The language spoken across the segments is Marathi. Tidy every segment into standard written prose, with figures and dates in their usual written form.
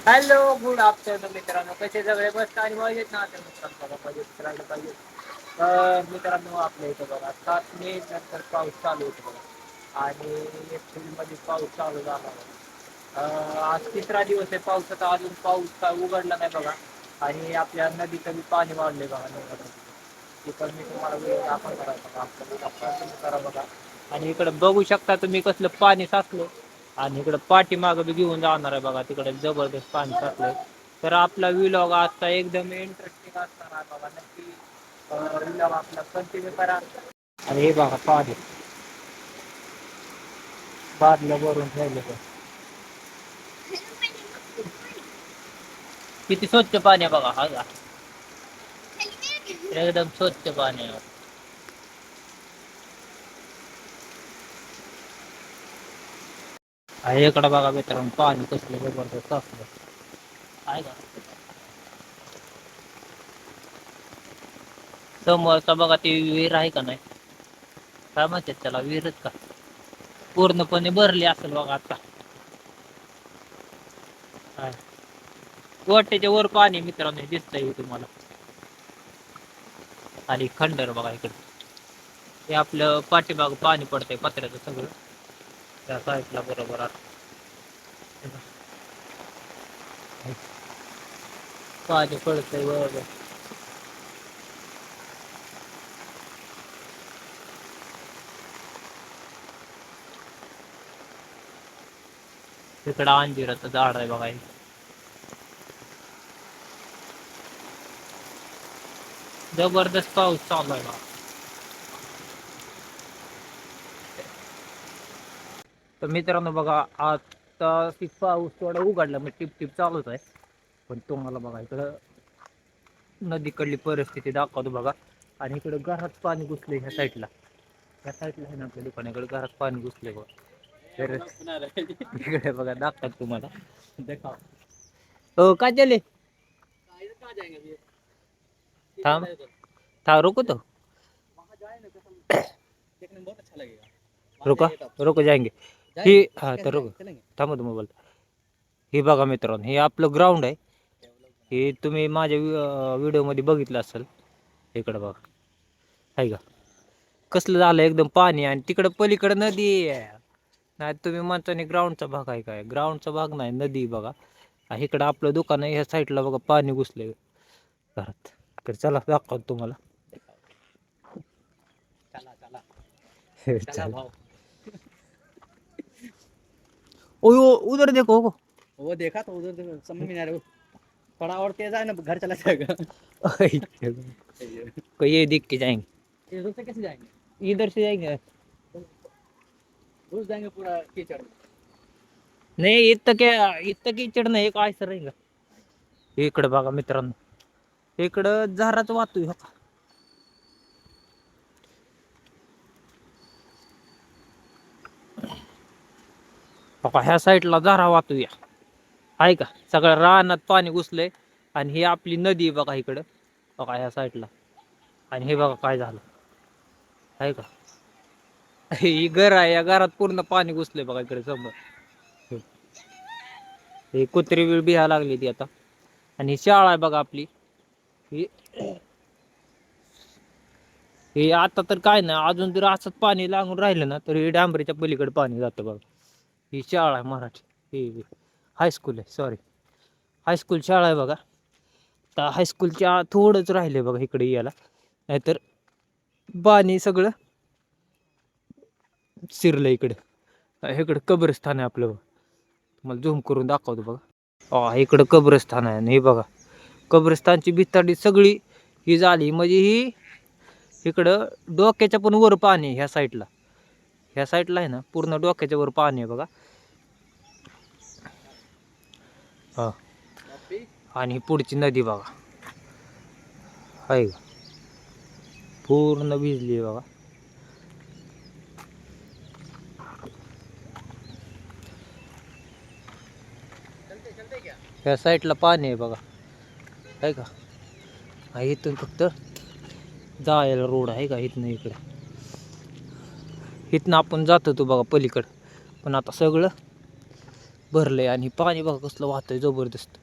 हॅलो गुड आफ्टरनून मित्रांनो, कसे सगळे मस्त आणि मजेत ना? मित्रांनो मजेत राहिलं पाहिजे. मित्रांनो आपल्या इथं बघा 7 मे नंतर पाऊस चालू होतो बघा आणि एप्रिलमध्ये पाऊस चालू झाला. आज तिसरा दिवस आहे पावसाचा, अजून पाऊस काय उघडला नाही बघा. आणि आपल्या नदीचं बी पाणी वाढले बघा. ते पण मी तुम्हाला वेळ दाखवणार आहे बघा. आपल्याला करा बघा. आणि इकडं बघू शकता तुम्ही कसलं पाणी साचलं. आणि इकडं पाठीमागं बी घेऊन जाणार आहे बघा, तिकडे जबरदस्त पाणी साचलंय. तर आपला व्लॉग आजचा एकदम इंटरेस्टिंग असणार आहे बघा. नक्की व्लॉग आपला कंटिन्यू करा. आणि हे बघा पाणी बादल्या भरून ठेवले तर किती स्वच्छ पाणी आहे बघा. हा का एकदम स्वच्छ पाणी आहे. इकडं बघा मित्रांनो, पाणी कसलं जबरदस्त असलं आहे का. समोरचा बघा ती विहीर आहे का नाही, काय म्हणतात त्याला, विहीरच का, पूर्णपणे भरली असेल बघा आता. गोट्याच्या वर पाणी मित्रांनो दिसतंय तुम्हाला. आणि खंडर बघा इकडे, हे आपलं पाठीमाग पाणी पडतंय पत्र्याचं सगळं त्या साईडला बरोबर आता पाणी पडतंय बरोबर. तिकडं अंजिराचं झाड आहे बघा. जबरदस्त पाऊस चालू आहे बघा. तर मित्रांनो बघा, आता ती पाऊस थोडा उघडला, मग टिप टिप चालूच आहे. पण तुम्हाला बघा इकडं नदीकडली परिस्थिती दाखवतो बघा. आणि इकडं घरात पाणी घुसले ह्या साईडला. ह्या साईडला आहे ना आपल्या दुकानाकडे घरात पाणी घुसले बघा. तर इकडे बघा दाखवतात तुम्हाला. हो काय चाले, थांब था रुको तो रुको रुको जाएंगे. ही हा तर रुको थांबा तुम्ही बोल. हे बघा मित्रांनो, हे आपलं ग्राउंड आहे. हे तुम्ही माझ्या व्हिडिओमध्ये बघितलं असेल. इकडं बघा आहे का कसलं झालं एकदम पाणी, आणि तिकडं पलीकडं नदी आहे. नाही तुम्ही म्हणता नाही ग्राउंडचा भाग आहे, काय ग्राउंडचा भाग नाही, नदी बघा. इकडं आपलं दुकान आहे, ह्या साईडला बघा पाणी घुसले घरात. तर चला दाखवतो तुम्हाला. चला चला चला भाऊ. ओ उधर देखो, वो देखा तो उधर देखो, समझ में नहीं आ रहा, थोड़ा और तेज है ना घर चला जाएगा. ये दिख के जाएंगे, इधर से कैसे जाएंगे, इधर से जाएंगे, घुस जाएंगे पूरा कीचड़. नाही इतकं कीचड़ नाही, काय सर रहेगा. इकडं बघा मित्रांनो, इकडं जहाराच वाहतोय हो का. ह्या साईडला जरा वाहतोय आहे का, सगळं रानात पाणी घुसलंय. आणि ही आपली नदी बघा इकडं बघा ह्या साईडला. आणि हे बघा काय झालं आहे का, ही घर आहे, या घरात पूर्ण पाणी घुसलंय बघा इकडे समोर. हे कुत्री बिळ बिहा लागली ती आता. आणि शाळा आहे बघा आपली. हे आता तर काय नाही, अजून जर असंच पाणी लागून राहिलं ना तर हे डांबरीच्या पलीकडे पाणी जातं बघा. ही शाळा आहे मराठी, ही हायस्कूल आहे, सॉरी हायस्कूल शाळा आहे बघा. तर हायस्कूलच्या थोडंच राहिले बघा इकडे यायला, नाहीतर पाणी सगळं शिरलं इकडे. इकडं कब्रस्तान आहे आपलं, तुम्हाला झूम करून दाखवतो बघा. इकडं कब्रस्तान आहे, आणि हे बघा कब्रस्तानची भिताडी सगळी ही झाली, म्हणजे ही इकडं डोक्याच्या पण वर पाणी ह्या साईडला. ह्या साईडला आहे ना पूर्ण डोक्याच्या वर पाणी आहे बघा. हा आणि पुढची नदी बघा आहे का, पूर्ण भिजली बघा. ह्या साईडला पाणी आहे बघा आहे का. इथून फक्त जायला रोड आहे का, इथनं इकडे इथनं आपण जात होतो बघा पलीकडं. पण आता सगळं भरलंय आणि पाणी बघा कसलं वाहतंय जबरदस्त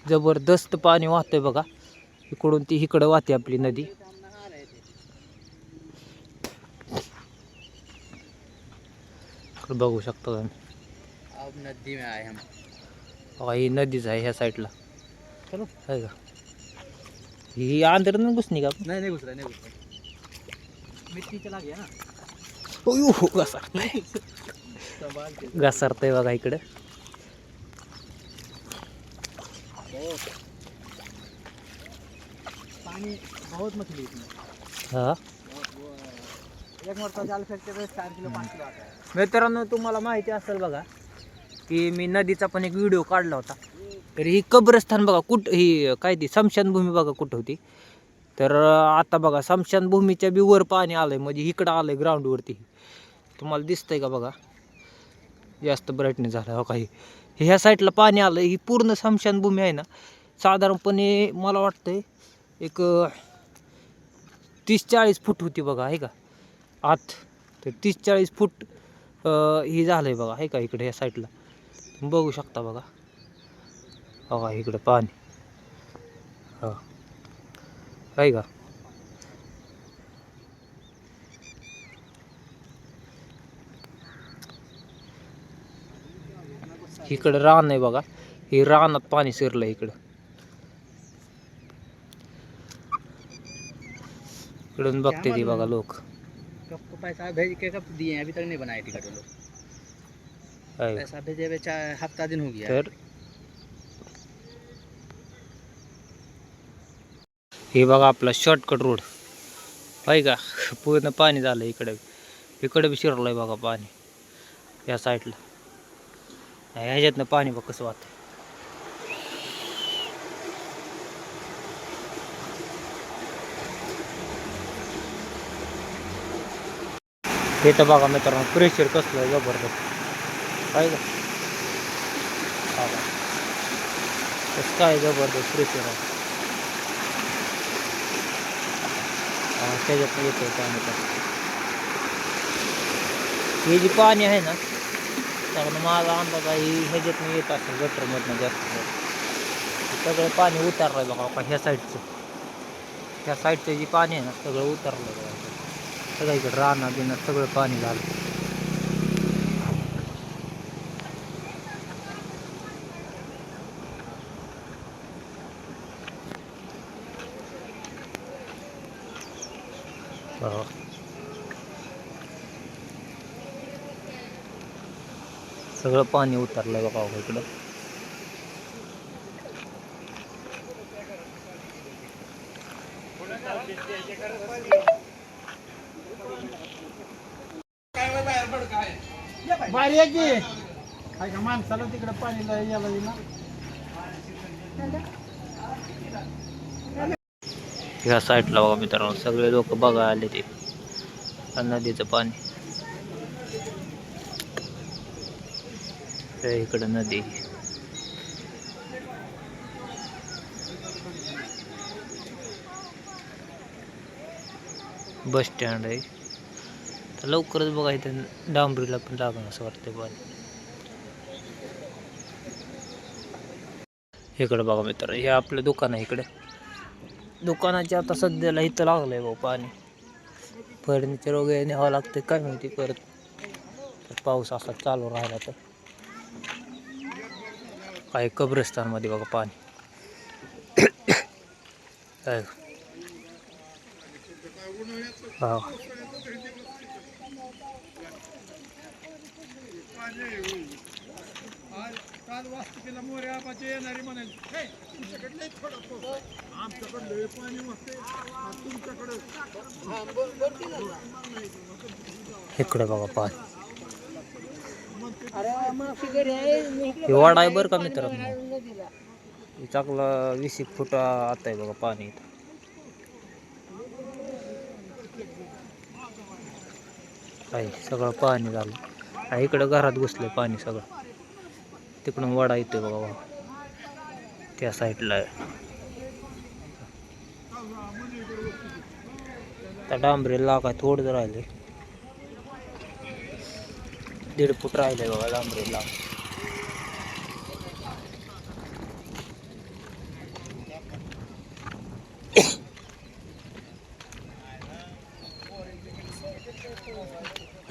जबरदस्त पाणी वाहतंय बघा. इकडून ती इकडं वाहते आपली नदी. बघू शकतो तुम्ही. अब नदी में आए हम. बघा ही नदीच आहे ह्या साईडला आहे का. ही आंध्र न घुसणी का नाही घुसला नाही घुसला. मिट्टीच्या लागे ना. हो घसरतंय बघा इकडं. पानी बहुत मछली इसमें. हा एक मोठा जाल फेकते तर 4 किलो 5 किलो आता है. मित्रांनो तुम्हाला माहिती असेल बघा की मी नदीचा पण एक व्हिडिओ काढला होता. तर ही कब्रस्थान बघा कुठं ही काय ती स्मशानभूमी बघा कुठं होती. तर आता बघा स्मशानभूमीच्या बी वर पाणी आलंय म्हणजे इकडं आलंय ग्राउंडवरती. तुम्हाला दिसतंय का बघा जास्त ब्राईटनेस झाला हो काही. ह्या साईडला पाणी आलं. ही पूर्ण स्मशानभूमी आहे ना साधारणपणे मला वाटतंय एक 30-40 फूट होती बघा आहे का आत. तर 30-40 फूट ही झालंय बघा आहे का इकडे ह्या साईडला बघू शकता बघा. बघा इकडं पाणी हो आहे का. इकडं रान आहे बघा. हे रानात पाणी शिरलं इकडं. इकडून बघते ती बघा लोक. कब पैसा भेज के कब दिए अभी तक नहीं बनाए टिकट लोग. पैसा भेजे हुए 4 हफ्ता दिन हो गया. तर हे बघा आपला शॉर्टकट रोड आहे का. पूर्ण पाणी झालं इकडे. इकडे बी शिरलंय बघा पाणी या साईडला. ह्याच्यातनं पाणी बघ कसं वाहतंय. हे तर बघा मित्रांनो प्रेशर कसलं आहे जबरदस्त आहे का. कसं काय जबरदस्त प्रेशर आहे. त्याच्यात येतं पाणी. हे जे पाणी आहे ना त्यामुळे माझा अंदाज आहे ह्याच्यातनं येत असेल गटरमधनं जास्त. सगळं पाणी उतरलं आहे बघा ह्या साईडचं. ह्या साईडचं जे पाणी आहे ना सगळं उतरलं आहे बघा. सगळं इकडं रानात बिनात सगळं पाणी झालं. सगळं पाणी उतरलंय बघा इकडं. माणसाला तिकडे पाणी यायला ना. ह्या साईडला बघा मित्रांनो सगळे लोक बघा आले ते नदीचं पाणी. इकडं नदी बस स्टँड आहे. तर लवकरच बघा इथं डांबरीला पण लागणं असं वाटतंय पाणी. इकडं बघा मित्र हे आपलं दुकान आहे. इकडे दुकानाचे आता सध्याला इथं लागलंय भाऊ पाणी. फर्निचर वगैरे न्यावं लागतं काय माहिती परत. तर पाऊस असा चालू राहिला तर काही कब्रस्तानमध्ये बघा पाणी. हा काल वास्तुकीला मोर्यापाचे येणारी म्हणाल तुमच्याकडले थोडं आमच्याकडलं पाणी वाजते तुमच्याकडे. इकडे बघा पाणी. हे वाडा आहे बरं का मित्रांनो. चांगला 20 फूट आता आहे बघा पाणी इथं. आहे सगळं पाणी झालं. इकडं घरात घुसलंय पाणी सगळं. तिकडून वाडा येतोय बघा त्या साईडला आहे. त्या डांबरीला काय थोडं राहिले. 1.5 फूट राहिले बघा डांबरीला.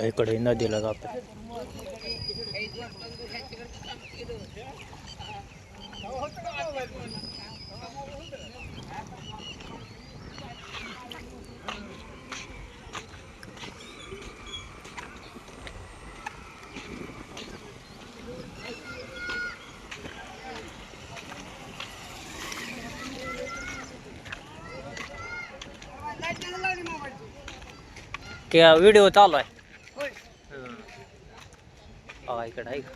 इकडे नदीला जातो. क्या व्हिडिओ चालू आहे. बघा इकडे आहे का.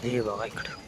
हे बघा इकडं.